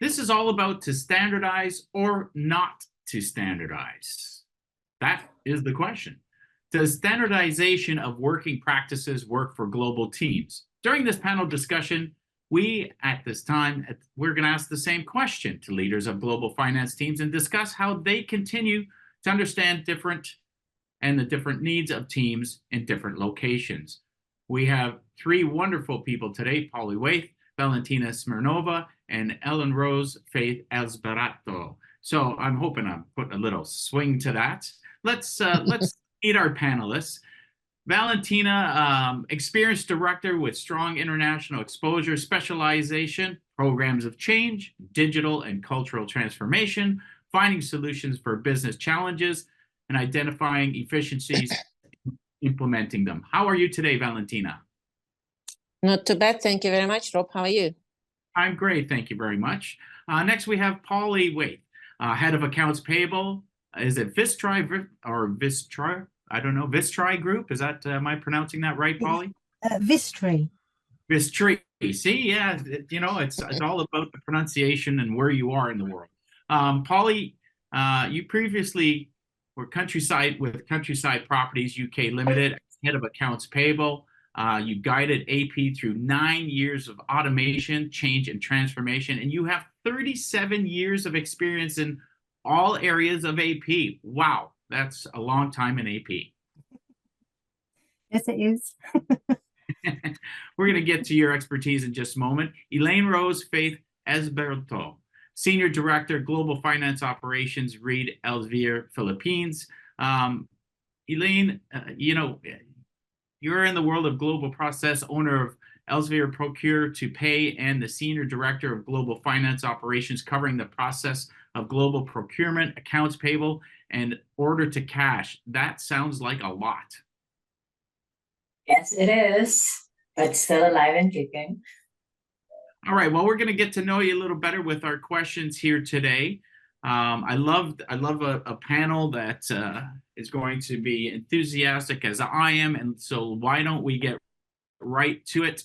This is all about to standardize or not to standardize. That is the question. Does standardization of working practices work for global teams? During this panel discussion, we're going to ask the same question to leaders of global finance teams and discuss how they continue to understand the different needs of teams in different locations. We have three wonderful people today: Waith, Valentina Smirnova, and Elainrose Faith Esberto. So I'm hoping I'm putting a little swing to that. Let's meet our panelists. Valentina, experienced director with strong international exposure, specialization, programs of change, digital and cultural transformation, finding solutions for business challenges, and identifying efficiencies, implementing them. How are you today, Valentina? Not too bad. Thank you very much, Rob. How are you? I'm great. Thank you very much. Next, we have Waith, head of accounts payable. Is it Vistri or Vistri? I don't know. Vistri Group. Is that, am I pronouncing that right, Polly? Vistri. Vistri. See, yeah, you know, it's all about the pronunciation and where you are in the world. Polly, you previously were Countryside Properties UK Limited, head of accounts payable. You guided AP through 9 years of automation, change, and transformation, and you have 37 years of experience in all areas of AP. Wow, that's a long time in AP. Yes, it is. We're going to get to your expertise in just a moment. Elainrose Faith Esberto, Senior Director, Global Finance Operations, Reed Elsevier, Philippines. Elaine, you know, you're in the world of global process, owner of Elsevier Procure to Pay, and the Senior Director of Global Finance Operations, covering the process of global procurement, accounts payable, and order to cash. That sounds like a lot. Yes, it is, but still alive and kicking. All right, well, we're going to get to know you a little better with our questions here today. I love a panel that is going to be enthusiastic as I am, and so why don't we get right to it?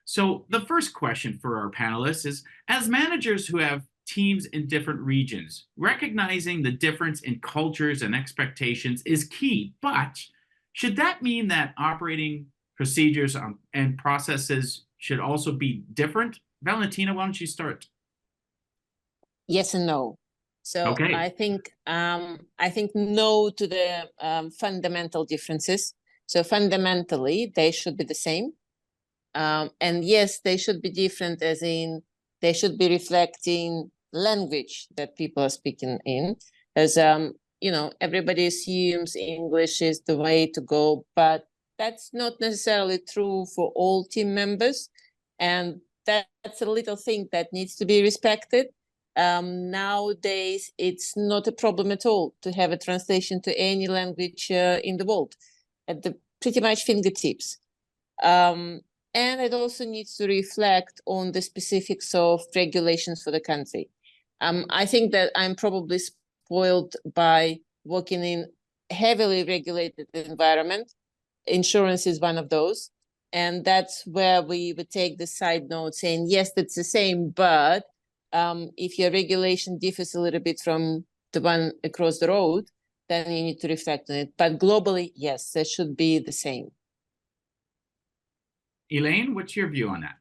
So the first question for our panelists is, as managers who have teams in different regions, recognizing the difference in cultures and expectations is key, but should that mean that operating procedures and processes should also be different? Valentina, why don't you start? Yes and no. So okay. I think no to the fundamental differences. So fundamentally, they should be the same. And yes, they should be different, as in they should be reflecting language that people are speaking in. As you know, everybody assumes English is the way to go, but that's not necessarily true for all team members. And that's a little thing that needs to be respected. Nowadays, it's not a problem at all to have a translation to any language in the world at the pretty much fingertips. And it also needs to reflect on the specifics of regulations for the country. I think that I'm probably spoiled by working in heavily regulated environment. Insurance is one of those. And that's where we would take the side note saying, yes, that's the same, but if your regulation differs a little bit from the one across the road, then you need to reflect on it. But globally, yes, that should be the same. Elaine, what's your view on that?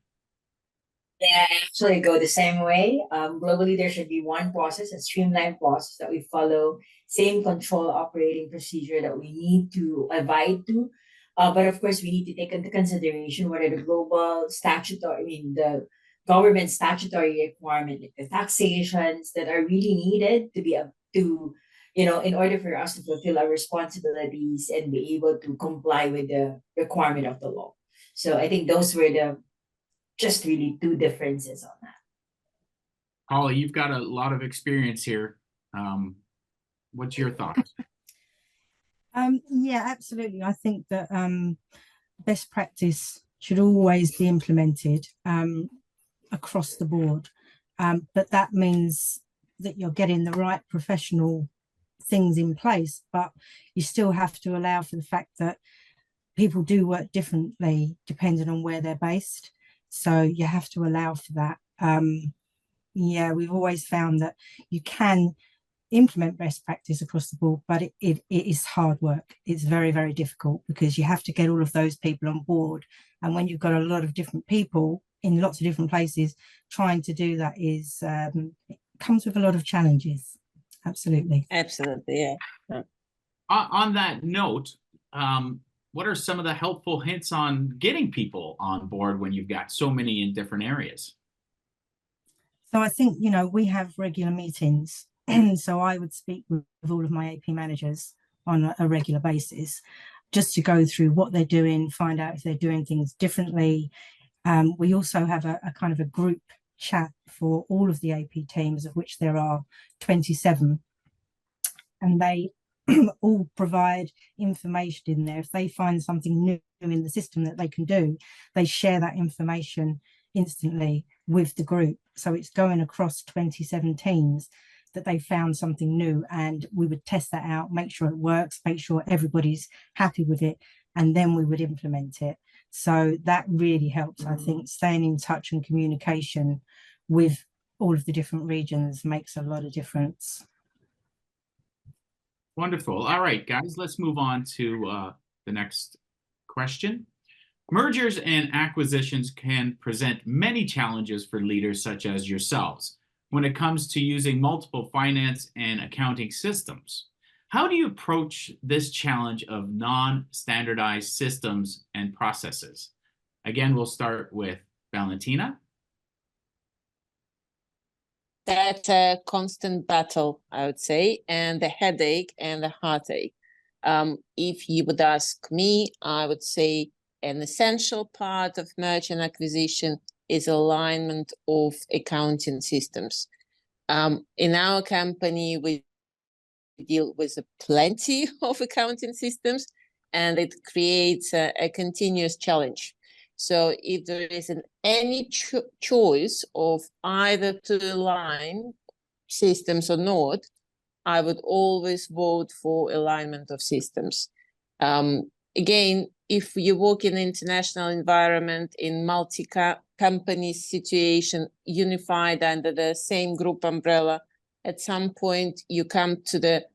Yeah, I actually go the same way. Globally, there should be one process, a streamlined process that we follow, same control operating procedure that we need to abide to. But of course, we need to take into consideration what are the global statutory, the government statutory requirement, like the taxations that are really needed to be in order for us to fulfill our responsibilities and be able to comply with the requirement of the law. So I think those were just really two differences on that. Holly, you've got a lot of experience here. What's your thoughts? Yeah, absolutely. I think that best practice should always be implemented across the board. But that means that you're getting the right professional things in place, but you still have to allow for the fact that people do work differently depending on where they're based. So you have to allow for that. Yeah, we've always found that you can implement best practice across the board, but it is hard work. It's very, very difficult because you have to get all of those people on board. And when you've got a lot of different people in lots of different places, trying to do that is comes with a lot of challenges. Absolutely. Absolutely, yeah. On that note, what are some of the helpful hints on getting people on board when you've got so many in different areas? So I think, you know, we have regular meetings. So I would speak with all of my AP managers on a regular basis, just to go through what they're doing, find out if they're doing things differently. We also have a kind of a group chat for all of the AP teams, of which there are 27. And they all provide information in there. If they find something new in the system that they can do, they share that information instantly with the group. So it's going across 27 teams that they found something new, and we would test that out, make sure it works, make sure everybody's happy with it, and then we would implement it. So that really helps. I think staying in touch and communication with all of the different regions makes a lot of difference. Wonderful. All right, guys, let's move on to the next question. Mergers and acquisitions can present many challenges for leaders such as yourselves when it comes to using multiple finance and accounting systems. How do you approach this challenge of non-standardized systems and processes? Again, we'll start with Valentina. That's a constant battle, I would say, and the headache and the heartache. If you would ask me, I would say an essential part of merger and acquisition is alignment of accounting systems. In our company, we deal with plenty of accounting systems, and it creates a continuous challenge. So if there isn't any choice of either to align systems or not, I would always vote for alignment of systems. Again, if you work in an international environment, in multi-company situation, unified under the same group umbrella, at some point you come to the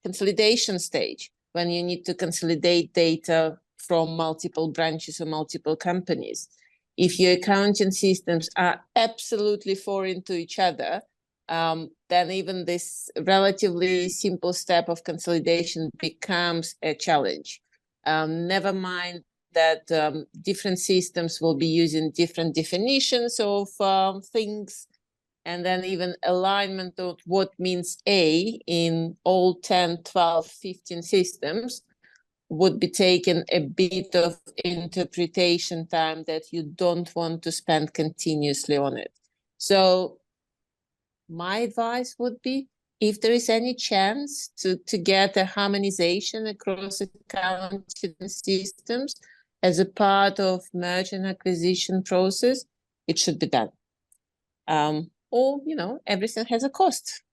consolidation stage when you need to consolidate data from multiple branches or multiple companies. If your accounting systems are absolutely foreign to each other, then even this relatively simple step of consolidation becomes a challenge. Never mind that different systems will be using different definitions of things, and then even alignment of what means A in all 10, 12, 15 systems would be taking a bit of interpretation time that you don't want to spend continuously on it. So my advice would be, if there is any chance to get a harmonization across accounting systems as a part of merger and acquisition process, it should be done. Or, everything has a cost.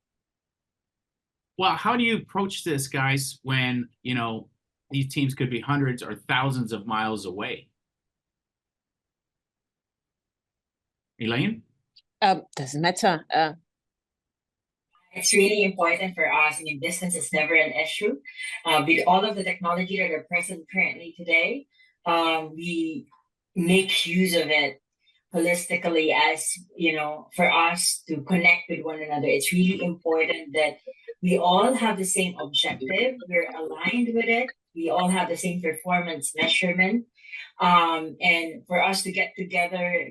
Well, how do you approach this, guys, when, these teams could be hundreds or thousands of miles away? Elaine? Doesn't matter. It's really important for us. I mean, distance is never an issue. With all of the technology that are present currently today, we make use of it holistically as, for us to connect with one another. It's really important that we all have the same objective. We're aligned with it. We all have the same performance measurement. And for us to get together,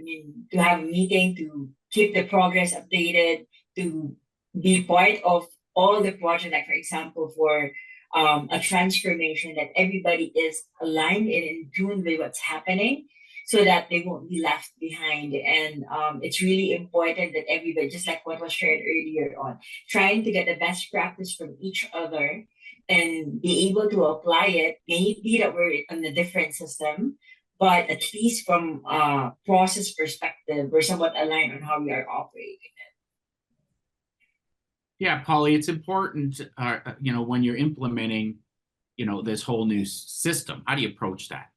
to have a meeting, to keep the progress updated, to be part of all the project, like for example, for a transformation, that everybody is aligned and in tune with what's happening, so that they won't be left behind. And it's really important that everybody, just like what was shared earlier on, trying to get the best practice from each other and be able to apply it. Maybe that we're on a different system, but at least from a process perspective, we're somewhat aligned on how we are operating. Yeah, Polly, it's important, when you're implementing, this whole new system. How do you approach that?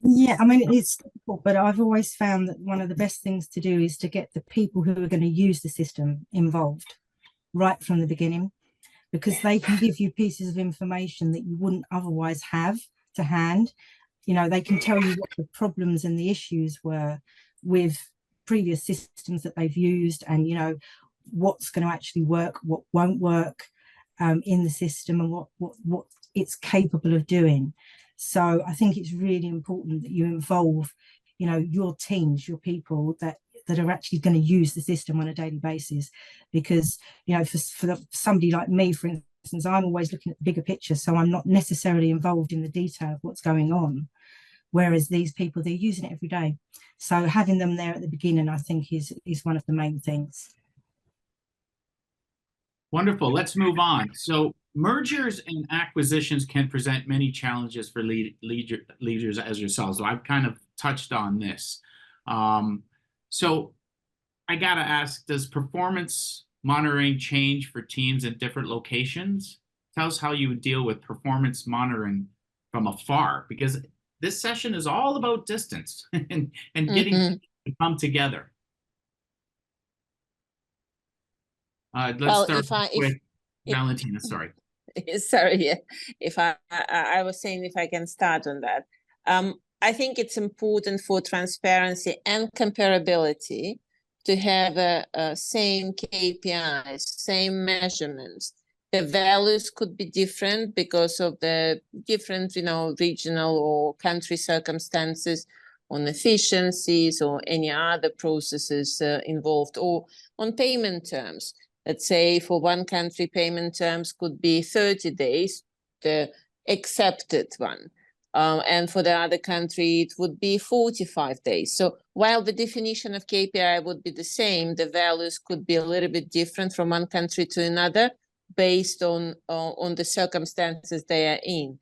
Yeah, I mean, it's difficult, but I've always found that one of the best things to do is to get the people who are going to use the system involved right from the beginning, because they can give you pieces of information that you wouldn't otherwise have to hand. They can tell you what the problems and the issues were with previous systems that they've used, and what's going to actually work, what won't work in the system, and what it's capable of doing. So I think it's really important that you involve your teams, your people that are actually going to use the system on a daily basis, because for somebody like me, for instance, I'm always looking at the bigger picture, so I'm not necessarily involved in the detail of what's going on, whereas these people, they're using it every day. So having them there at the beginning, I think, is one of the main things. Wonderful. Let's move on. So mergers and acquisitions can present many challenges for leaders as yourselves. So I've kind of touched on this. So I got to ask, does performance monitoring change for teams in different locations? Tell us how you would deal with performance monitoring from afar, because this session is all about distance and getting to come together. Let's start with Valentina. Sorry. Sorry, yeah. If I was saying, if I can start on that, I think it's important for transparency and comparability to have a same KPIs, same measurements. The values could be different because of the different, regional or country circumstances on efficiencies or any other processes involved, or on payment terms. Let's say for one country, payment terms could be 30 days, the accepted one. And for the other country, it would be 45 days. So while the definition of KPI would be the same, the values could be a little bit different from one country to another based on the circumstances they are in.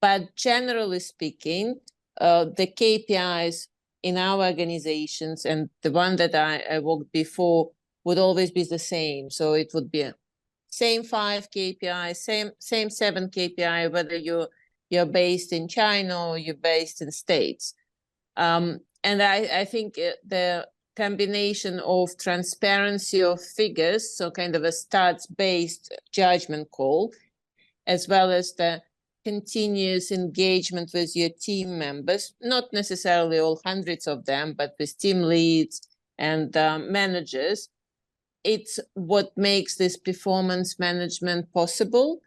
But generally speaking, the KPIs in our organizations and the one that I worked before would always be the same. So it would be same 5 KPI, same 7 KPI, whether you're based in China or you're based in States. And I think the combination of transparency of figures, so kind of a stats-based judgment call, as well as the continuous engagement with your team members, not necessarily all hundreds of them, but with team leads and managers, it's what makes this performance management possible,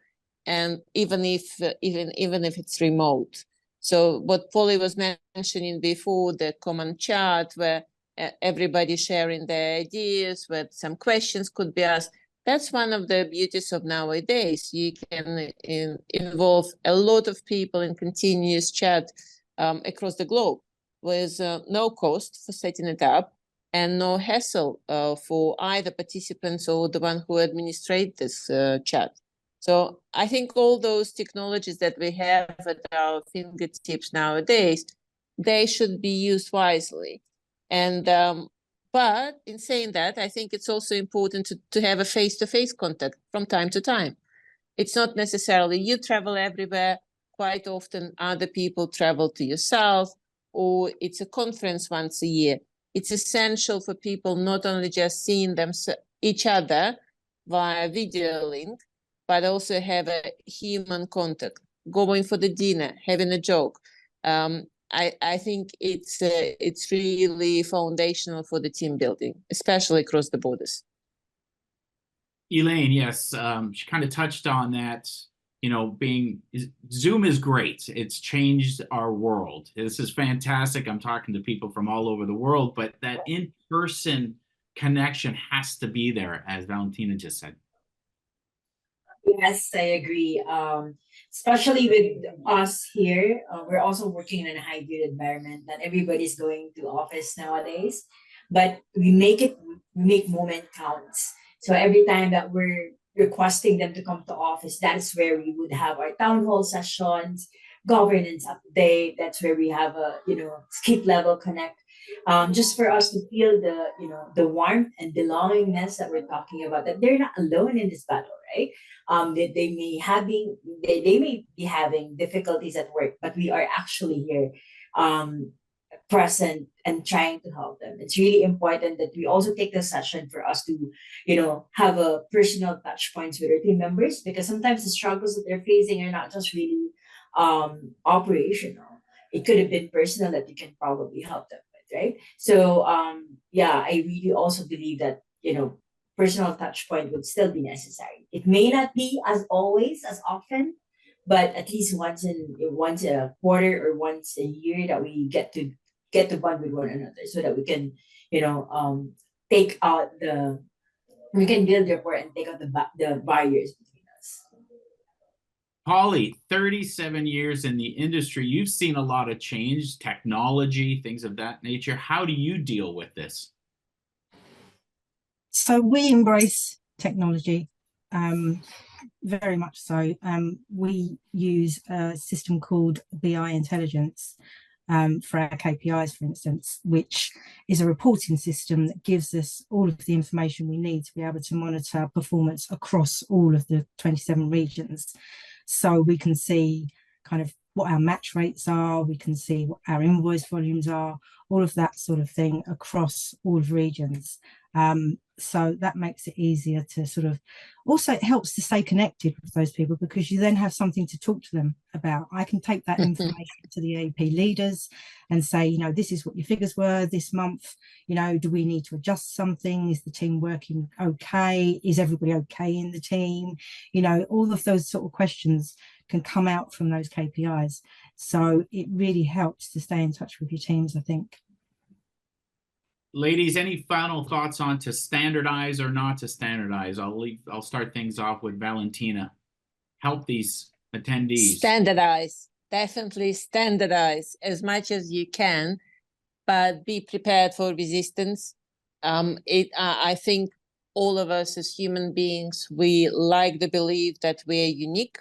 and even if it's remote. So what Polly was mentioning before, the common chat where everybody sharing their ideas, where some questions could be asked, that's one of the beauties of nowadays. You can involve a lot of people in continuous chat across the globe with no cost for setting it up, and no hassle for either participants or the one who administrate this chat. So I think all those technologies that we have at our fingertips nowadays, they should be used wisely. And but in saying that, I think it's also important to have a face-to-face contact from time to time. It's not necessarily you travel everywhere. Quite often other people travel to yourself, or it's a conference once a year. It's essential for people not only just seeing each other via video link, but also have a human contact, going for the dinner, having a joke. I think it's really foundational for the team building, especially across the borders. Elaine, yes, she kind of touched on that. Zoom is great. It's changed our world. This is fantastic. I'm talking to people from all over the world, but that in-person connection has to be there, as Valentina just said. Yes, I agree. Especially with us here, we're also working in a hybrid environment. Not everybody's going to office nowadays, but we make moment counts. So every time that we're requesting them to come to office, that's where we would have our town hall sessions, governance update. That's where we have a skip level connect. just for us to feel the, you know, the warmth and belongingness that we're talking about, that they're not alone in this battle, right? That they may be having difficulties at work, but we are actually here, present and trying to help them. It's really important that we also take the session for us to, you know, have a personal touch points with our team members, because sometimes the struggles that they're facing are not just really operational. It could have been personal that you can probably help them with, right? So yeah, I really also believe that, you know, personal touch point would still be necessary. It may not be as always as often, but at least once a quarter or once a year that we get to bond with one another, so that we can, you know, take out we can build rapport and take out the barriers between us. Polly, 37 years in the industry, you've seen a lot of change, technology, things of that nature. How do you deal with this? So we embrace technology, very much so. We use a system called BI Intelligence for our KPIs, for instance, which is a reporting system that gives us all of the information we need to be able to monitor performance across all of the 27 regions. So we can see kind of what our match rates are, we can see what our invoice volumes are, all of that sort of thing across all of regions. So that makes it easier to sort of, also it helps to stay connected with those people, because you then have something to talk to them about. I can take that information to the AP leaders and say, you know, this is what your figures were this month, you know, do we need to adjust something? Is the team working okay? Is everybody okay in the team? You know, all of those sort of questions can come out from those KPIs. So it really helps to stay in touch with your teams, I think. Ladies, any final thoughts on to standardize or not to standardize? I'll start things off with Valentina. Help these attendees. Standardize, definitely standardize as much as you can, but be prepared for resistance. I think all of us as human beings, we like the belief that we're unique,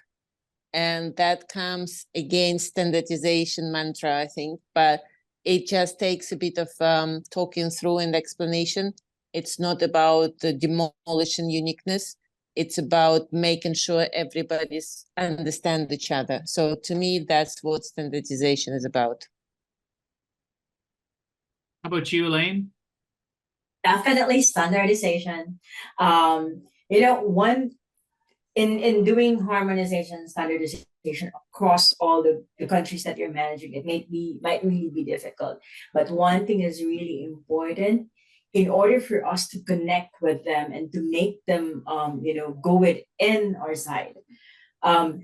and that comes against standardization mantra, I think, but it just takes a bit of talking through and explanation. It's not about the demolishing uniqueness. It's about making sure everybody's understand each other. So to me, that's what standardization is about. How about you, Elaine? Definitely standardization. You know, in doing harmonization, standardization across all the countries that you're managing, it might really be difficult. But one thing is really important: in order for us to connect with them and to make them, you know, go within our side,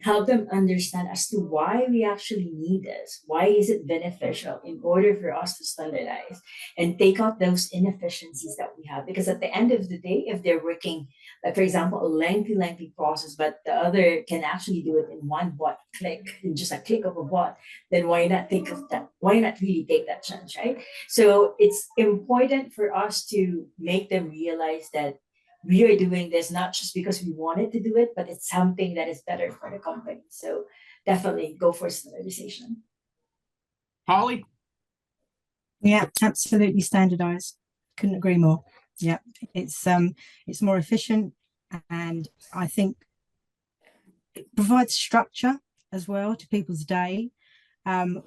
help them understand as to why we actually need this. Why is it beneficial in order for us to standardize and take out those inefficiencies that we have? Because at the end of the day, if they're working, like for example, a lengthy process, but the other can actually do it in one click, in just a click of a bot, then why not think of that? Why not really take that chance, right? So it's important for us to make them realize that we are doing this not just because we wanted to do it, but it's something that is better for the company. So definitely go for standardization. Polly? Yeah, absolutely standardized. Couldn't agree more. Yeah, it's more efficient, and I think it provides structure as well to people's day,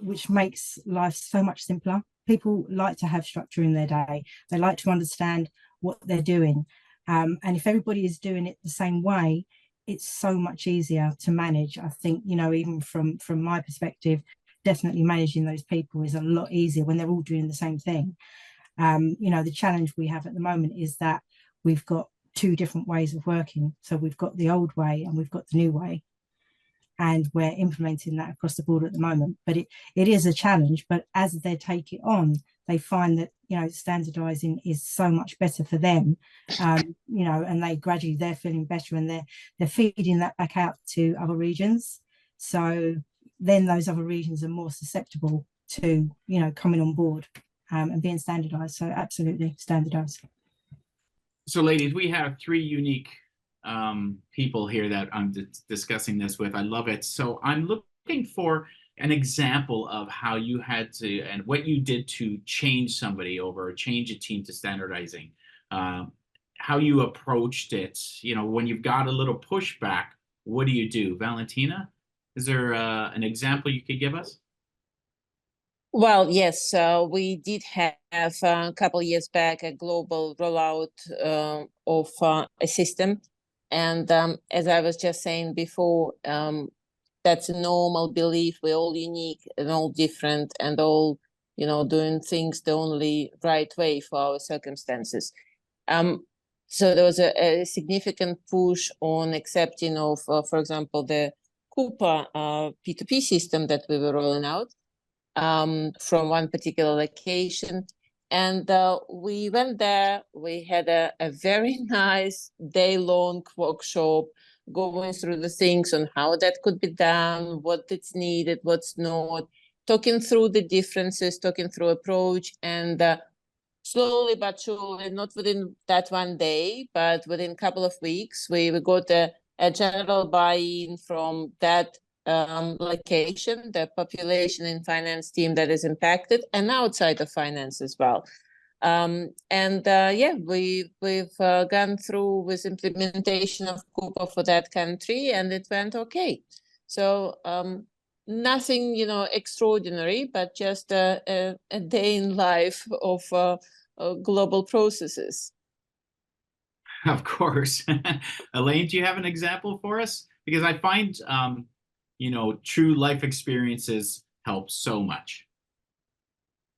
which makes life so much simpler. People like to have structure in their day. They like to understand what they're doing. And if everybody is doing it the same way, it's so much easier to manage. I think, you know, even from my perspective, definitely managing those people is a lot easier when they're all doing the same thing. You know, the challenge we have at the moment is that we've got two different ways of working. So we've got the old way and we've got the new way. And we're implementing that across the board at the moment. But it is a challenge. But as they take it on, they find that, you know, standardizing is so much better for them, you know, and they're feeling better, and they're feeding that back out to other regions. So then those other regions are more susceptible to, you know, coming on board and being standardized. So absolutely standardized. So ladies, we have three unique people here that I'm discussing this with. I love it. So I'm looking for an example of how you had to, and what you did to change somebody over, or change a team to standardizing, how you approached it, you know, when you've got a little pushback, what do you do? Valentina, is there an example you could give us? Well, yes, we did have a couple of years back a global rollout of a system. And as I was just saying before, that's a normal belief. We're all unique and all different and all, you know, doing things the only right way for our circumstances. So there was a significant push on accepting of, for example, the Coupa P2P system that we were rolling out from one particular location. And we went there, we had a very nice day-long workshop going through the things on how that could be done, what it's needed, what's not, talking through the differences, talking through approach, and slowly but surely, not within that one day, but within a couple of weeks, we got a general buy-in from that location, the population and finance team that is impacted, and outside of finance as well. Yeah, we've gone through with implementation of Coupa for that country, and it went okay. So nothing, you know, extraordinary, but just a day in life of global processes. Of course. Elaine, do you have an example for us? Because I find, you know, true life experiences help so much.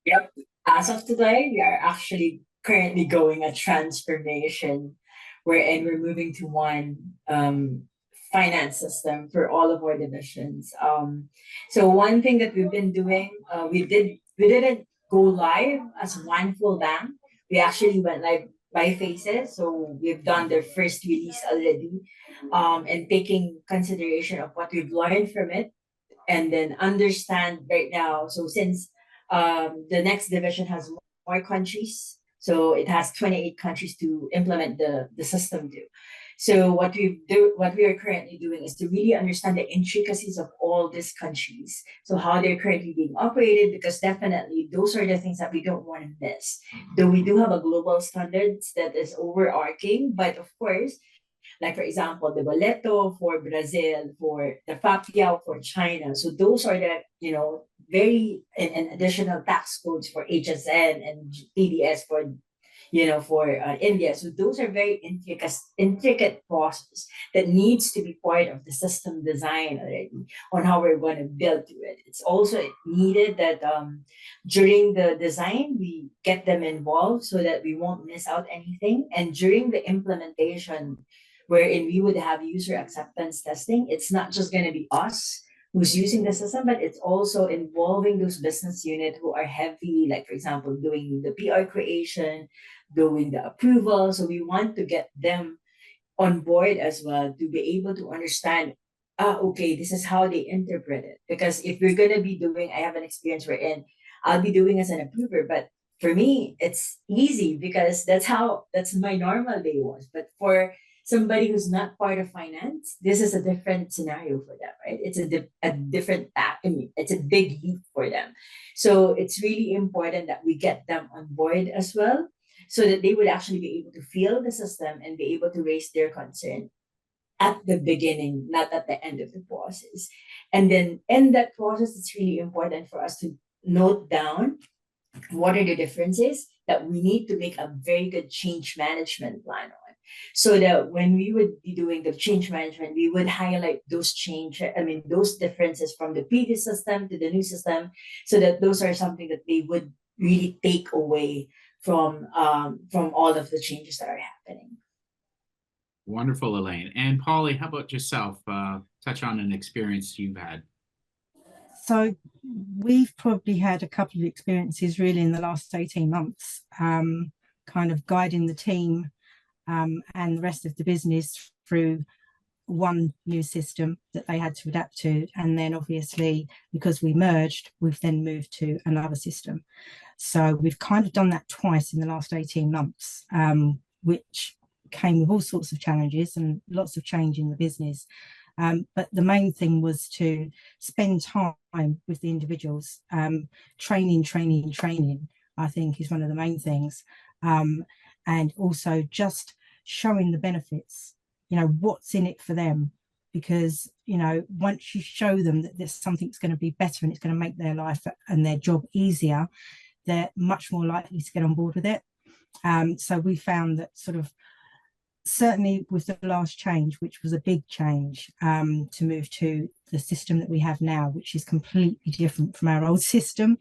Yep. As of today, we are actually currently going a transformation wherein we're moving to one finance system for all of our divisions. So one thing that we've been doing, we didn't go live as one full bank. We actually went live by phases. So we've done the first release already, and taking consideration of what we've learned from it, and then understand right now. So since the next division has more countries, so it has 28 countries to implement the system to. So what we are currently doing is to really understand the intricacies of all these countries. So how they're currently being operated, because definitely those are the things that we don't want to miss. Though we do have a global standards that is overarching, but of course, like for example, the boleto for Brazil, for the FAPIAO for China. So those are the, you know, very and additional tax codes for HSN and TDS for, you know, for India. So those are very intricate process that needs to be part of the system design already on how we're going to build to it. It's also needed that during the design, we get them involved so that we won't miss out anything. And during the implementation, wherein we would have user acceptance testing, it's not just going to be us who's using the system, but it's also involving those business units who are heavy, like for example, doing the PR creation, doing the approval. So we want to get them on board as well to be able to understand, okay, this is how they interpret it. Because if we're going to be doing, I have an experience wherein I'll be doing as an approver, but for me, it's easy because that's my normal day was. But for somebody who's not part of finance, this is a different scenario for them, right? It's a different path. I mean, it's a big leap for them. So it's really important that we get them on board as well, so that they would actually be able to feel the system and be able to raise their concern at the beginning, not at the end of the process. And then in that process, it's really important for us to note down what are the differences that we need to make a very good change management plan on. So that when we would be doing the change management, we would highlight those those differences from the previous system to the new system, so that those are something that they would really take away from all of the changes that are happening. Wonderful, Elaine. And Polly, how about yourself? Touch on an experience you've had. So we've probably had a couple of experiences really in the last 18 months, kind of guiding the team and the rest of the business through one new system that they had to adapt to. And then obviously, because we merged, we've then moved to another system. So we've kind of done that twice in the last 18 months, which came with all sorts of challenges and lots of change in the business. But the main thing was to spend time with the individuals. Training, I think, is one of the main things. And also just showing the benefits, what's in it for them. Because, once you show them that something's going to be better and it's going to make their life and their job easier, they're much more likely to get on board with it. So we found that sort of, certainly with the last change, which was a big change, to move to the system that we have now, which is completely different from our old system.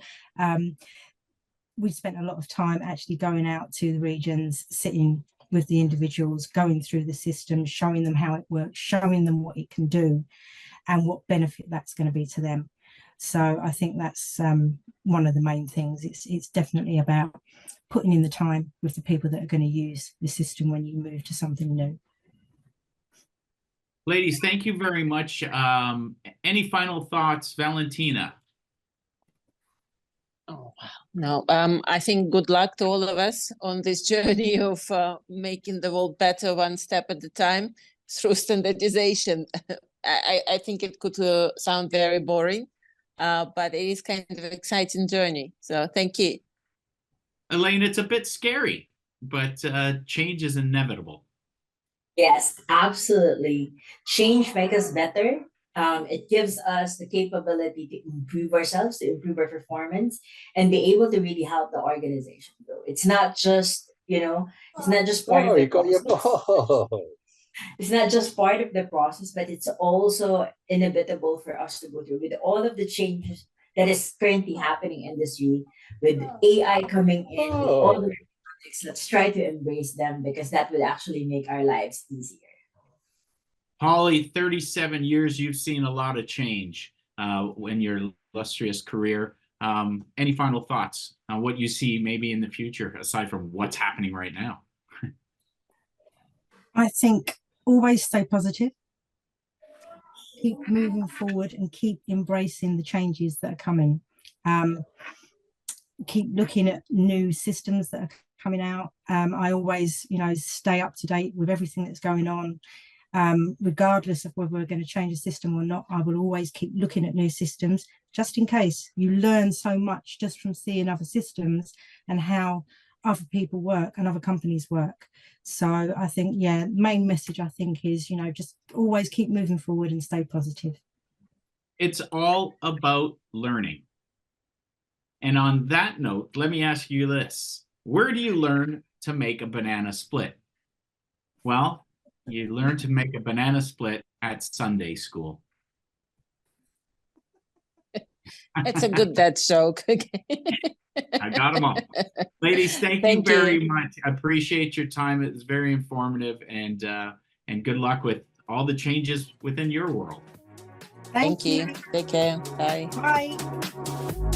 We spent a lot of time actually going out to the regions, sitting with the individuals, going through the system, showing them how it works, showing them what it can do and what benefit that's going to be to them. So I think that's one of the main things. It's definitely about putting in the time with the people that are going to use the system when you move to something new. Ladies, thank you very much. Any final thoughts, Valentina? Oh, wow. No, I think good luck to all of us on this journey of making the world better one step at a time through standardization. I think it could sound very boring, but it is kind of an exciting journey. So thank you. Elaine, it's a bit scary, but change is inevitable. Yes, absolutely. Change makes us better. It gives us the capability to improve ourselves, to improve our performance, and be able to really help the organization grow. It's not just, it's not just part of the process. It's not just part of the process, but it's also inevitable for us to go through with all of the changes that is currently happening in the industry, with AI coming in, with all the projects. Let's try to embrace them, because that will actually make our lives easier. Holly, 37 years, you've seen a lot of change in your illustrious career. Any final thoughts on what you see maybe in the future, aside from what's happening right now? I think always stay positive. Keep moving forward and keep embracing the changes that are coming. Keep looking at new systems that are coming out. I always, stay up to date with everything that's going on. Regardless of whether we're going to change the system or not, I will always keep looking at new systems, just in case. You learn so much just from seeing other systems and how other people work and other companies work. So I think, main message, I think, is, just always keep moving forward and stay positive. It's all about learning. And on that note, let me ask you this. Where do you learn to make a banana split? Well, you learn to make a banana split at Sunday school. It's a good dad joke. I got them all. Ladies, thank you very much. I appreciate your time. It was very informative, and good luck with all the changes within your world. Thank you. Take care. Bye. Bye.